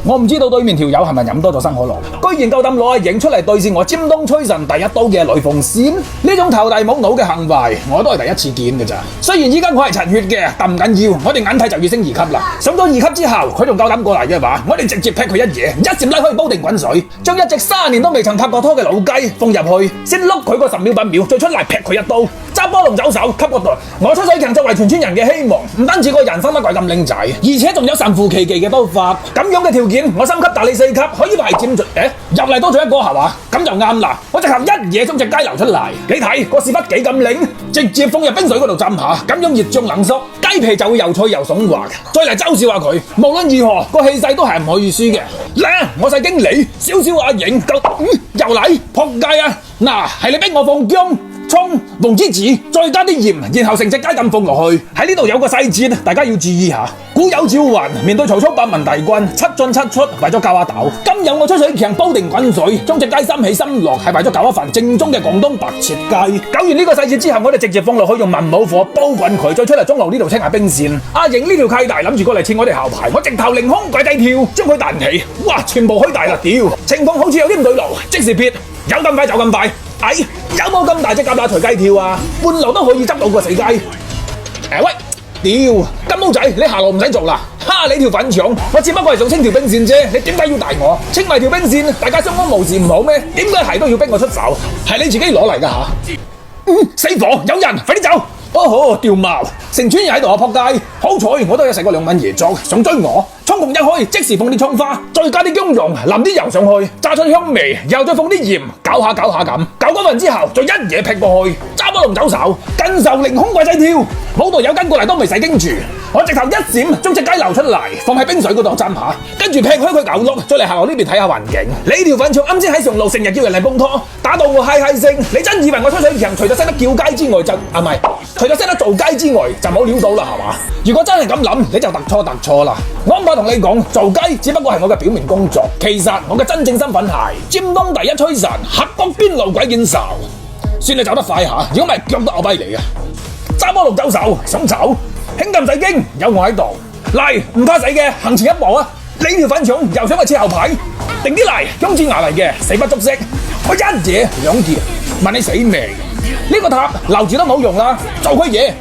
我唔知道對面條友係咪飲多咗生可樂，居然夠膽攞阿影出嚟對戰我尖東吹神第一刀嘅雷鳳仙，呢種頭大冇腦嘅行為，我都係第一次見㗎咋。雖然依家我係陳血嘅，但唔緊要，我哋眼睇就要升2級啦。上咗2級之後，佢仲夠膽過嚟嘅話，我哋直接劈佢一嘢，一閃拉可以煲定滾水，將一隻3年都未曾拍過拖嘅老雞放入去，先碌佢個10秒8秒，再出嚟劈佢一刀，揸波龍走手吸個袋。我出水強作為全村人嘅希望，唔單止個人生乜鬼咁靚仔，而且仲有神乎其技嘅刀法。咁樣嘅條件，我3級打你4級，可以排佔盡。入嚟多咗一個係嘛？咁就啱啦！我直頭一嘢將隻雞流出嚟，你睇個屎忽幾咁靈，直接放入冰水嗰度浸下，咁樣熱脹冷縮，雞皮就會又脆又爽滑。再嚟嘲笑下佢，無論如何個氣勢都係唔可以輸嘅。嗱，我細經理，少少阿影夠，又嚟撲街啊！嗱，係你逼我放薑、葱、黃芝子，再加啲鹽，然後成隻雞咁放落去。喺呢度有個細節，大家要注意下。古有趙雲面對曹操8萬大軍，7進7出，為咗教下豆。今有我出水強煲定滾水，將隻雞心起心落，係為咗搞一份正宗嘅廣東白切雞。搞完呢個細節之後，我哋直接放落去用文武火煲滾佢，再出嚟中路呢度清下兵線。阿影呢條契弟諗住過嚟切我哋後排，我直頭凌空鬼仔跳，將佢彈起，哇！全部虛大啦屌！情況好似有啲唔對路，即時撇，有咁快就咁快。有冇咁大隻蛤乸隨雞跳啊？半路都可以執到個死雞。喂，屌金毛仔，你下路唔使做啦！哈你條粉腸，我只不過係想清條兵線啫，你點解要大我？清埋條兵線，大家相安無事唔好咩？點解係都要逼我出手？係你自己攞嚟㗎吓！死火！有人，快啲走！哦吼，掉毛！成村人喺度啊撲街！好彩我都有食過2蚊椰粥，想追我，衝鋒一開，即時放啲蔥花，再加啲薑蓉，淋啲油上去，炸出香味，又再放啲鹽，搞下咁，搞嗰份之後，再一嘢劈過去，揸波龍走手，跟受凌空鬼仔跳，冇隊友跟過嚟都未使驚住，我直頭一閃將隻雞流出嚟，放喺冰水嗰度浸下，跟住劈開佢9碌，再嚟下路呢邊睇下環境。你條粉腸啱先喺上路成日叫人嚟幫拖，打到我嗨聲，你真以為我出水強除咗識得叫雞之外就唔係？除咗識得做雞之外，就冇料到啦，係嘛？如果真係咁諗，你就突錯啦！我唔怕同你講，做雞只不過係我嘅表面工作，其實我嘅真正身份係尖東第一吹神，黑角邊路鬼見愁。算你走得快下，如果唔係腳都拗跛嚟嘅。揸波龍走手，想走，兄弟唔使驚，有我喺度。嚟，唔怕死嘅，行前一步啊！你條粉腸又想去切後排，定啲嚟，姜子牙嚟嘅，死不足惜。我一嘢2劍，問你死未？呢個塔留住都冇用啦，做佢嘢。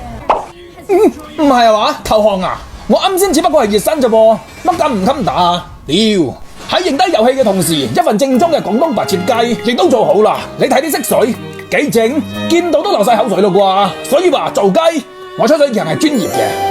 唔係啊嘛，投降啊！我啱先只不過係熱身啫噃，乜咁唔襟打啊？屌！喺認低遊戲嘅同時，一份正宗嘅廣東白切雞亦都做好啦。你睇啲色水幾正，見到都流晒口水咯啩。所以話做雞，我出水強係專業嘅。